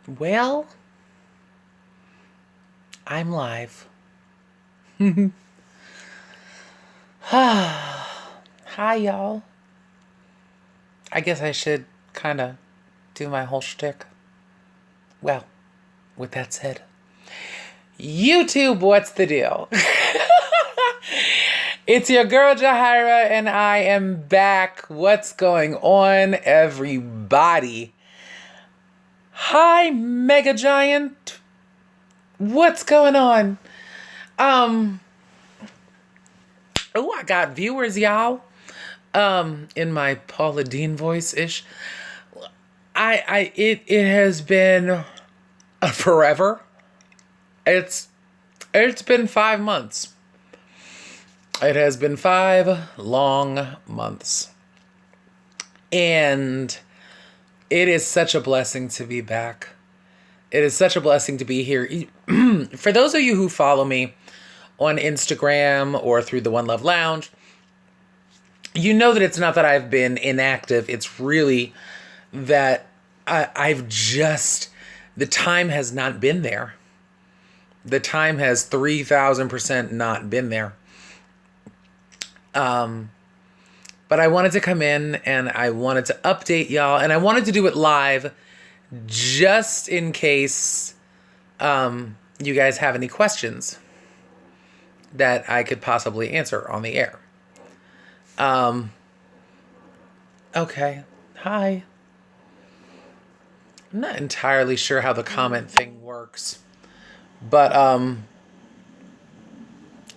Well, I'm live. Hi, y'all. I guess I should kind of do my whole shtick. Well, with that said, YouTube, what's the deal? It's your girl Jahira, and I am back. What's going on, everybody? Hi, Mega Giant. What's going on? Oh, I got viewers, y'all. In my Paula Deen voice-ish. It has been forever. It's been 5 months. It has been 5 long months. And it is such a blessing to be back. It is such a blessing to be here. For those of you who follow me on Instagram or through the One Love Lounge, you know that it's not that I've been inactive. It's really that I've just, the time has not been there. The time has 3,000% not been there. But I wanted to come in and I wanted to update y'all, and I wanted to do it live just in case you guys have any questions that I could possibly answer on the air. Okay. Hi. I'm not entirely sure how the comment thing works, but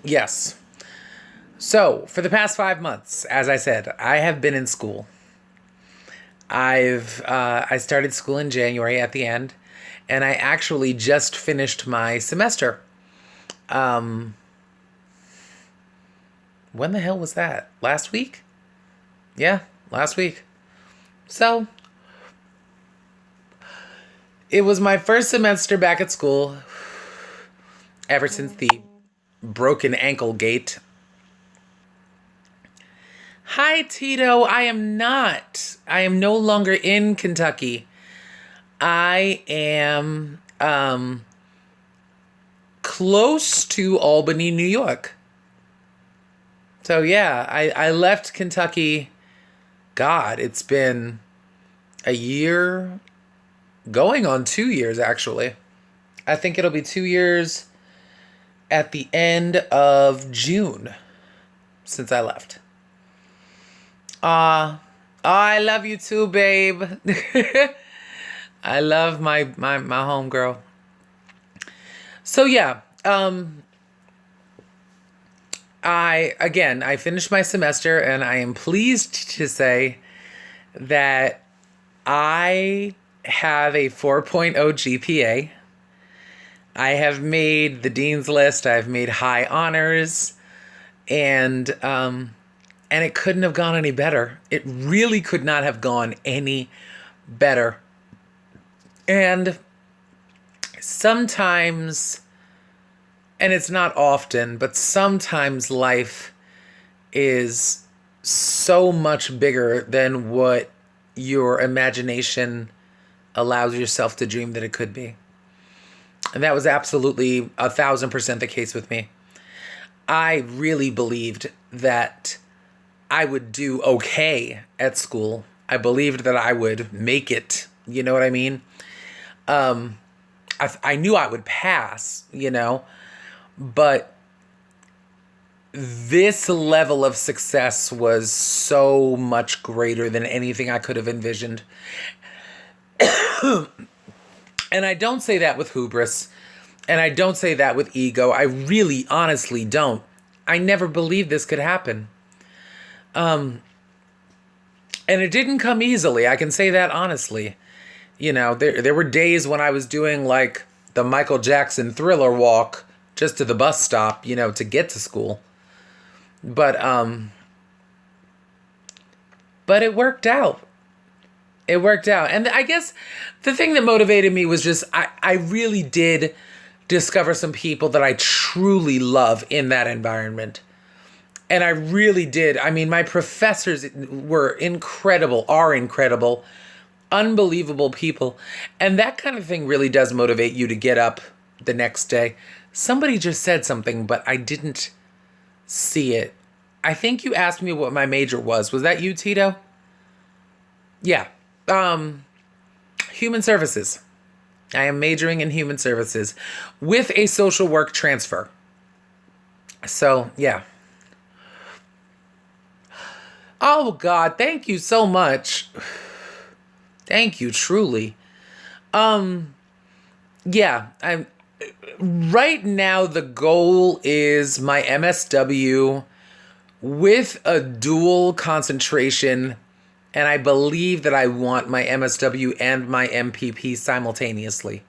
yes. So for the past 5 months, as I said, I have been in school. I started school in January at the end, and I actually just finished my semester. When the hell was that? Last week? Yeah, last week. So it was my first semester back at school ever since the broken ankle gate. Hi, Tito. I am not. I am no longer in Kentucky. I am close to Albany, New York. So yeah, I left Kentucky. God, it's been a year, going on 2 years actually. I think it'll be 2 years at the end of June since I left. I love you too, babe. I love my homegirl. So yeah, I finished my semester, and I am pleased to say that I have a 4.0 GPA. I have made the dean's list. I've made high honors, and it couldn't have gone any better. It really could not have gone any better. And sometimes, and it's not often, but sometimes life is so much bigger than what your imagination allows yourself to dream that it could be. And that was absolutely 1,000% the case with me. I really believed that I would do okay at school. I believed that I would make it. You know what I mean? I knew I would pass, but this level of success was so much greater than anything I could have envisioned. And I don't say that with hubris, and I don't say that with ego. I really, honestly don't. I never believed this could happen. And it didn't come easily. I can say that honestly. There were days when I was doing like the Michael Jackson Thriller walk just to the bus stop, to get to school. But it worked out. It worked out. And I guess the thing that motivated me was just, I really did discover some people that I truly love in that environment. And I really did. I mean, my professors were incredible, are incredible. unbelievable people. And that kind of thing really does motivate you to get up the next day. Somebody just said something, but I didn't see it. I think you asked me what my major was. Was that you, Tito? Yeah. Um, Human services. I am majoring in human services with a social work transfer. So, yeah. Oh, God. Thank you so much. Thank you, truly. Yeah, I'm right now the goal is my MSW with a dual concentration, and I believe that I want my MSW and my MPP simultaneously.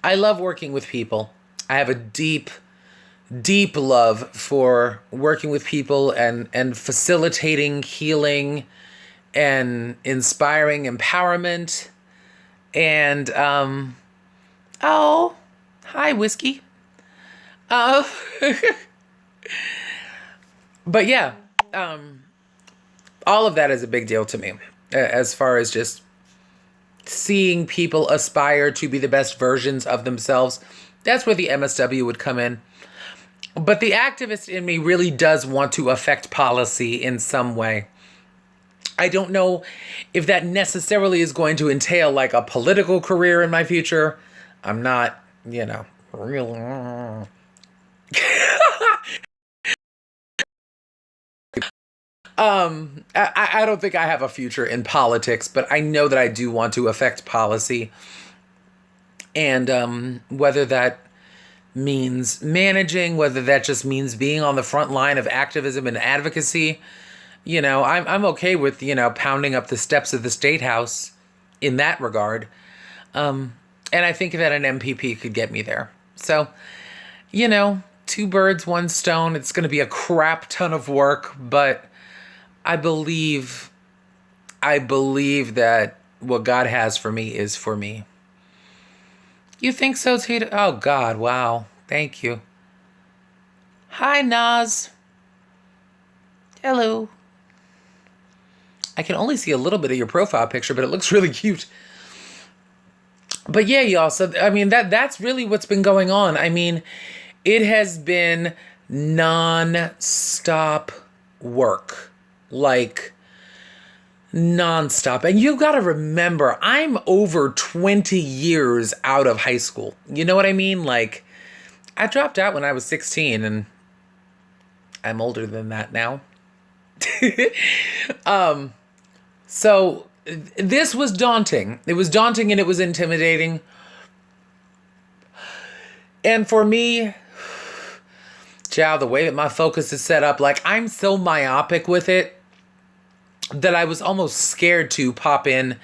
I love working with people. I have a deep, deep love for working with people and facilitating healing and inspiring empowerment. And, oh, hi, Whiskey. Uh, but yeah, all of that is a big deal to me as far as just seeing people aspire to be the best versions of themselves. That's where the MSW would come in. But the activist in me really does want to affect policy in some way. I don't know if that necessarily is going to entail like a political career in my future. I'm not, real. I don't think I have a future in politics, but I know that I do want to affect policy. And whether that means managing, whether that just means being on the front line of activism and advocacy, I'm okay with, pounding up the steps of the State House in that regard. And I think that an MPP could get me there. So, two birds, one stone. It's going to be a crap ton of work, but I believe that what God has for me is for me. You think so, Tita? Oh, God, wow. Thank you. Hi, Naz. Hello. I can only see a little bit of your profile picture, but it looks really cute. But yeah, y'all, so, I mean, that's really what's been going on. I mean, it has been non-stop work. Like, non-stop. And you've got to remember, I'm over 20 years out of high school. You know what I mean? Like, I dropped out when I was 16, and I'm older than that now. So this was daunting. It was daunting and it was intimidating. And for me, child, the way that my focus is set up, like I'm so myopic with it that I was almost scared to pop in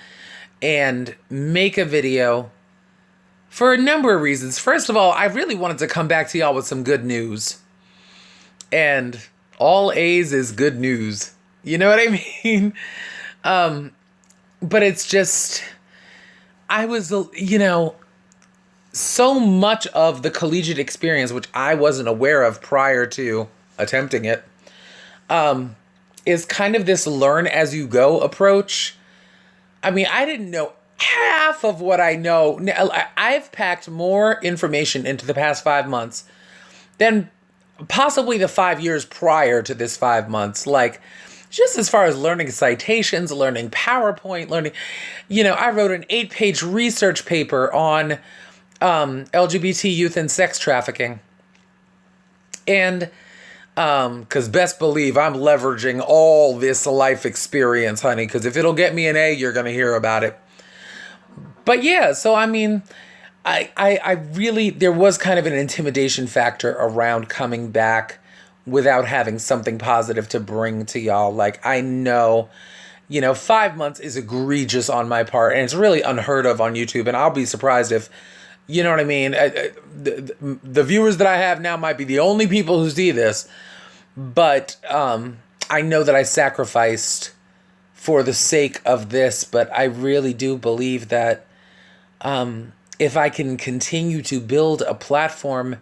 and make a video for a number of reasons. First of all, I really wanted to come back to y'all with some good news. And all A's is good news. You know what I mean? But it's just, I was, so much of the collegiate experience, which I wasn't aware of prior to attempting it, is kind of this learn as you go approach. I mean, I didn't know half of what I know. I've packed more information into the past 5 months than possibly the 5 years prior to this 5 months. Like, just as far as learning citations, learning PowerPoint, I wrote an 8-page research paper on LGBT youth and sex trafficking. And because best believe I'm leveraging all this life experience, honey, because if it'll get me an A, you're going to hear about it. But yeah, so I mean, I really, there was kind of an intimidation factor around coming back without having something positive to bring to y'all. Like, I know, 5 months is egregious on my part, and it's really unheard of on YouTube, and I'll be surprised if, you know what I mean? The viewers that I have now might be the only people who see this, but I know that I sacrificed for the sake of this, but I really do believe that if I can continue to build a platform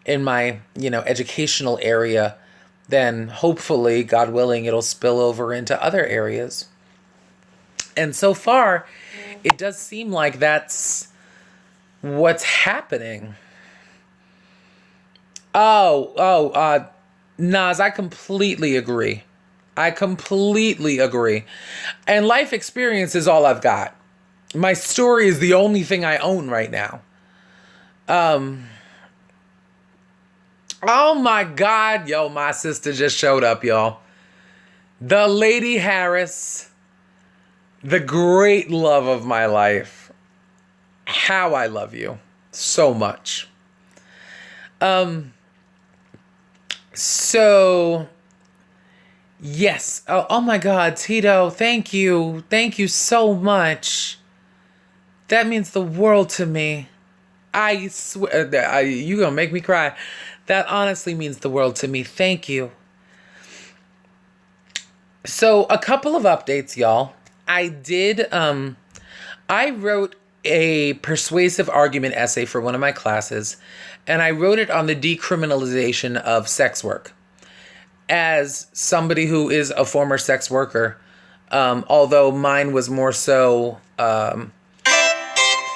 in my, educational area, then hopefully, God willing, it'll spill over into other areas. And so far, it does seem like that's what's happening. Nas, I completely agree. I completely agree. And life experience is all I've got. My story is the only thing I own right now. Oh my God, yo, my sister just showed up, y'all. The Lady Harris, the great love of my life. How I love you so much. So yes. Oh my God, Tito, thank you. Thank you so much. That means the world to me. I swear, you gonna make me cry. That honestly means the world to me. Thank you. So a couple of updates, y'all. I wrote a persuasive argument essay for one of my classes, and I wrote it on the decriminalization of sex work. As somebody who is a former sex worker, although mine was more so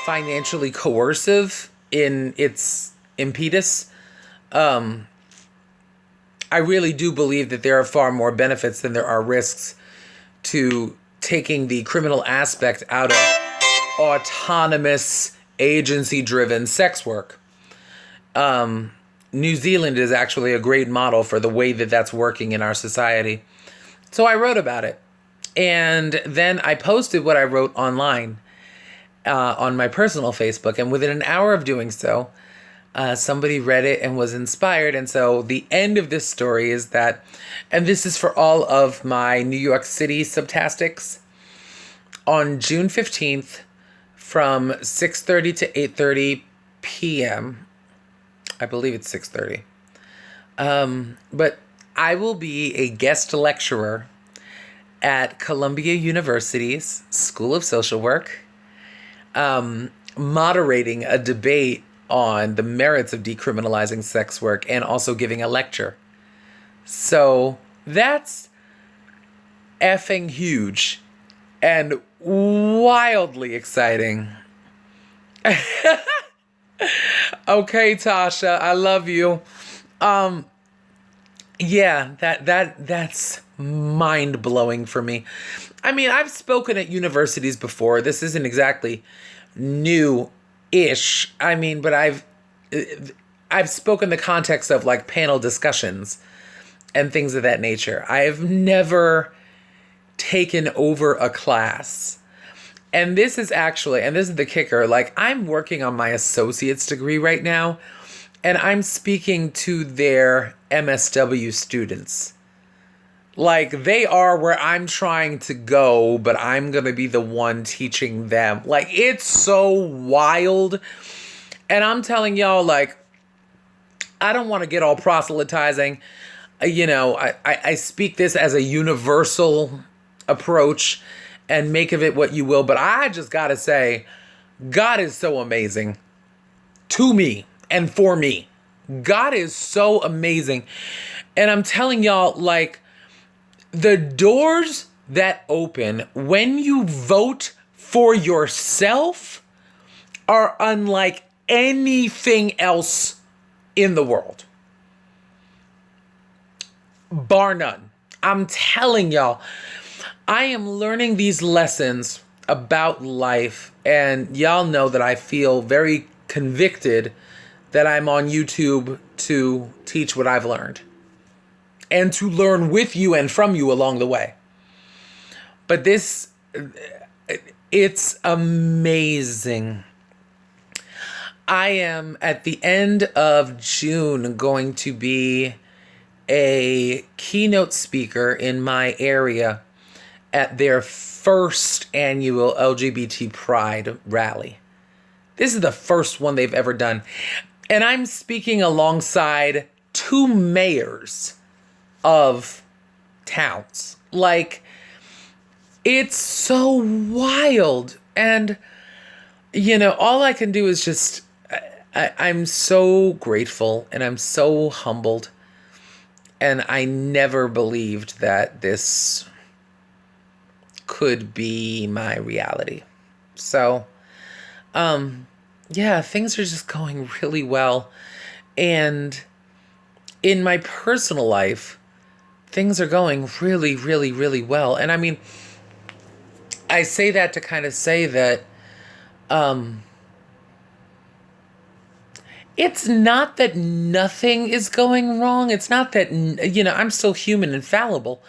financially coercive in its impetus, I really do believe that there are far more benefits than there are risks to taking the criminal aspect out of autonomous, agency-driven sex work. New Zealand is actually a great model for the way that that's working in our society. So I wrote about it. And then I posted what I wrote online on my personal Facebook. And within an hour of doing so, somebody read it and was inspired. And so the end of this story is that, and this is for all of my New York City subtastics, on June 15th from 6:30 to 8:30 p.m., I believe it's 6:30. But I will be a guest lecturer at Columbia University's School of Social Work, moderating a debate on the merits of decriminalizing sex work and also giving a lecture. So that's effing huge and wildly exciting. Okay, Tasha, I love you. Yeah, that's mind-blowing for me. I mean, I've spoken at universities before. This isn't exactly new-ish. I mean, but I've spoken in the context of like panel discussions and things of that nature. I've never taken over a class. And this is actually, and this is the kicker, like I'm working on my associate's degree right now, and I'm speaking to their MSW students. Like they are where I'm trying to go, but I'm going to be the one teaching them. Like it's so wild. And I'm telling y'all, like, I don't want to get all proselytizing. You know, I speak this as a universal approach and make of it what you will. But I just got to say, God is so amazing to me and for me. God is so amazing. And I'm telling y'all, like, the doors that open when you vote for yourself are unlike anything else in the world. Bar none. I'm telling y'all, I am learning these lessons about life, and y'all know that I feel very convicted that I'm on YouTube to teach what I've learned and to learn with you and from you along the way. But it's amazing. I am at the end of June going to be a keynote speaker in my area at their first annual LGBT Pride rally. This is the first one they've ever done. And I'm speaking alongside two mayors of towns. Like, it's so wild. And, you know, all I can do is just, I'm so grateful and I'm so humbled. And I never believed that this could be my reality. So, yeah, things are just going really well. And in my personal life, things are going really, really, really well. And I mean, I say that to kind of say that it's not that nothing is going wrong. It's not that, I'm still human and fallible.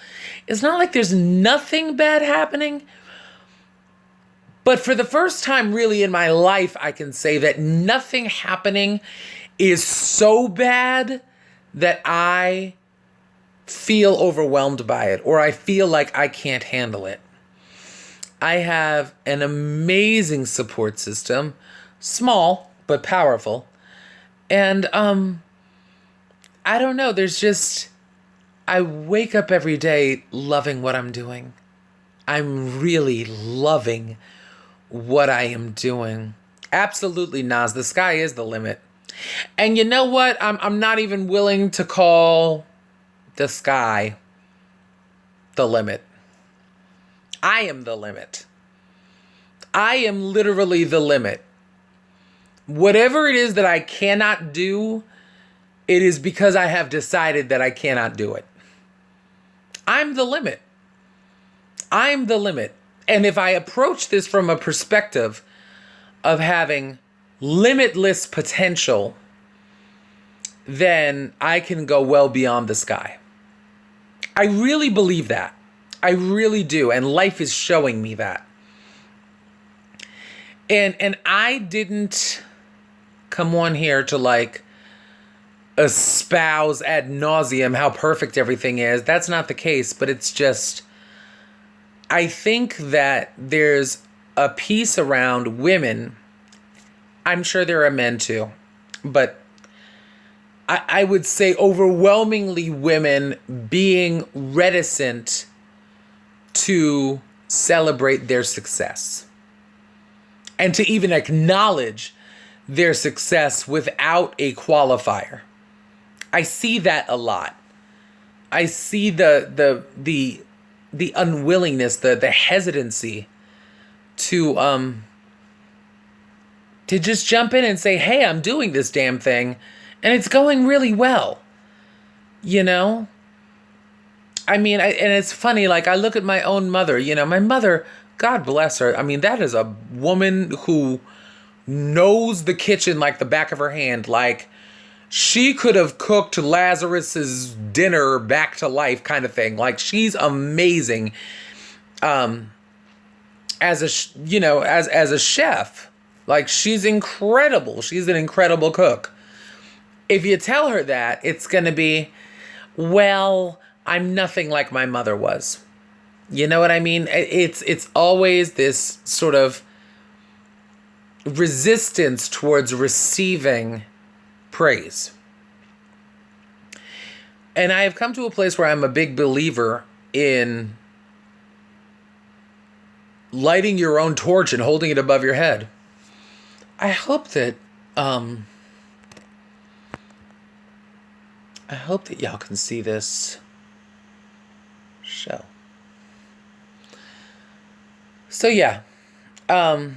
It's not like there's nothing bad happening. But for the first time really in my life, I can say that nothing happening is so bad that I feel overwhelmed by it or I feel like I can't handle it. I have an amazing support system, small but powerful. And I don't know, I wake up every day loving what I'm doing. I'm really loving what I am doing. Absolutely, Nas, the sky is the limit. And you know what? I'm not even willing to call the sky the limit. I am the limit. I am literally the limit. Whatever it is that I cannot do, it is because I have decided that I cannot do it. I'm the limit. I'm the limit. And if I approach this from a perspective of having limitless potential, then I can go well beyond the sky. I really believe that. I really do. And life is showing me that. And I didn't come on here to like espouse ad nauseum how perfect everything is. That's not the case, but it's just, I think that there's a piece around women. I'm sure there are men too, but I would say overwhelmingly women being reticent to celebrate their success and to even acknowledge their success without a qualifier. I see that a lot. I see the unwillingness, the hesitancy to just jump in and say, "Hey, I'm doing this damn thing and it's going really well." You know? I mean, and it's funny, like I look at my own mother, my mother, God bless her. I mean, that is a woman who knows the kitchen like the back of her hand. Like she could have cooked Lazarus's dinner back to life kind of thing. Like she's amazing. As a chef, like she's incredible. She's an incredible cook. If you tell her that, it's going to be, well, I'm nothing like my mother was. You know what I mean? It's always this sort of resistance towards receiving praise. And I have come to a place where I'm a big believer in lighting your own torch and holding it above your head. I hope that y'all can see this show. So yeah, I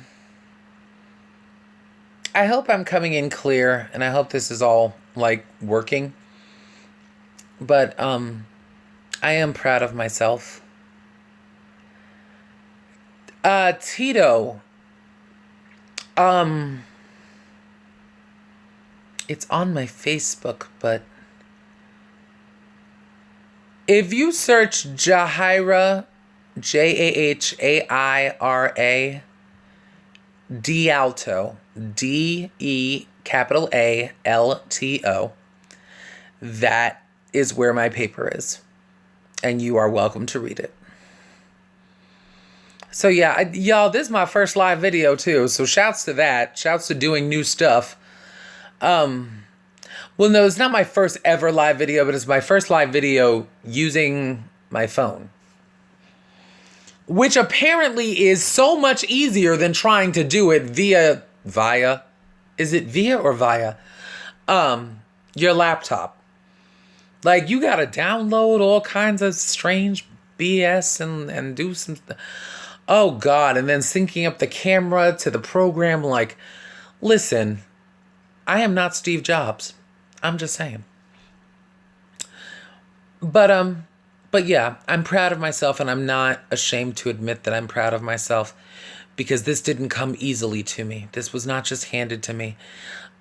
hope I'm coming in clear, and I hope this is all like working. But I am proud of myself. Tito, it's on my Facebook, but if you search Jahaira, Jahaira, D'Alto, DEALTO, that is where my paper is. And you are welcome to read it. So yeah, y'all, this is my first live video too. So shouts to that. Shouts to doing new stuff. Well, no, it's not my first ever live video, but it's my first live video using my phone. Which apparently is so much easier than trying to do it via, is it via or via? Your laptop. Like, you gotta download all kinds of strange BS and do some. Oh God! And then syncing up the camera to the program. Like, listen, I am not Steve Jobs. I'm just saying. But but yeah, I'm proud of myself, and I'm not ashamed to admit that I'm proud of myself because this didn't come easily to me. This was not just handed to me.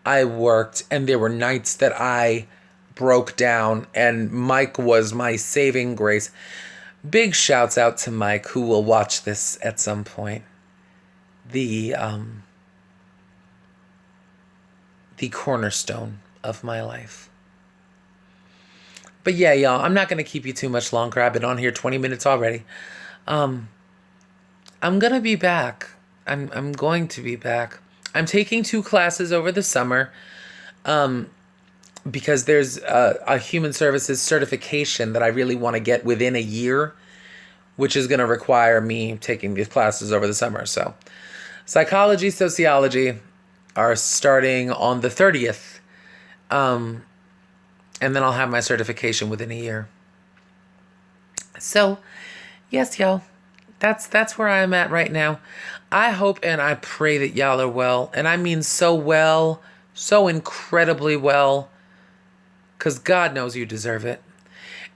I worked, and there were nights that I broke down, and Mike was my saving grace. Big shouts out to Mike, who will watch this at some point. The the cornerstone of my life. But yeah, y'all, I'm not gonna keep you too much longer. I've been on here 20 minutes already. I'm gonna be back. I'm going to be back. I'm taking 2 classes over the summer because there's a human services certification that I really want to get within a year, which is going to require me taking these classes over the summer. So, psychology, sociology are starting on the 30th, and then I'll have my certification within a year. So, yes, y'all, that's where I'm at right now. I hope and I pray that y'all are well, and I mean so well, so incredibly well, because God knows you deserve it.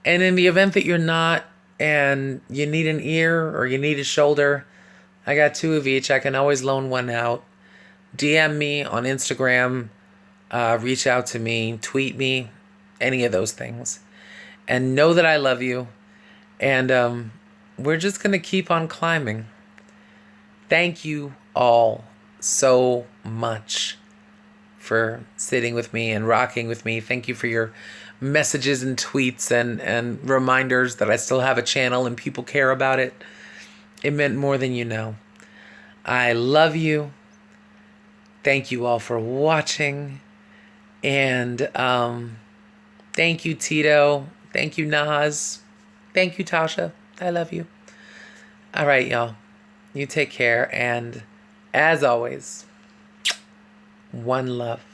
And in the event that you're not, and you need an ear or you need a shoulder, I got 2 of each. I can always loan one out. DM me on Instagram, reach out to me, tweet me, any of those things. And know that I love you. And we're just going to keep on climbing. Thank you all so much for sitting with me and rocking with me. Thank you for your messages and tweets and reminders that I still have a channel and people care about it. It meant more than you know. I love you. Thank you all for watching. And thank you, Tito. Thank you, Naz. Thank you, Tasha. I love you. All right, y'all. You take care. And as always, one love.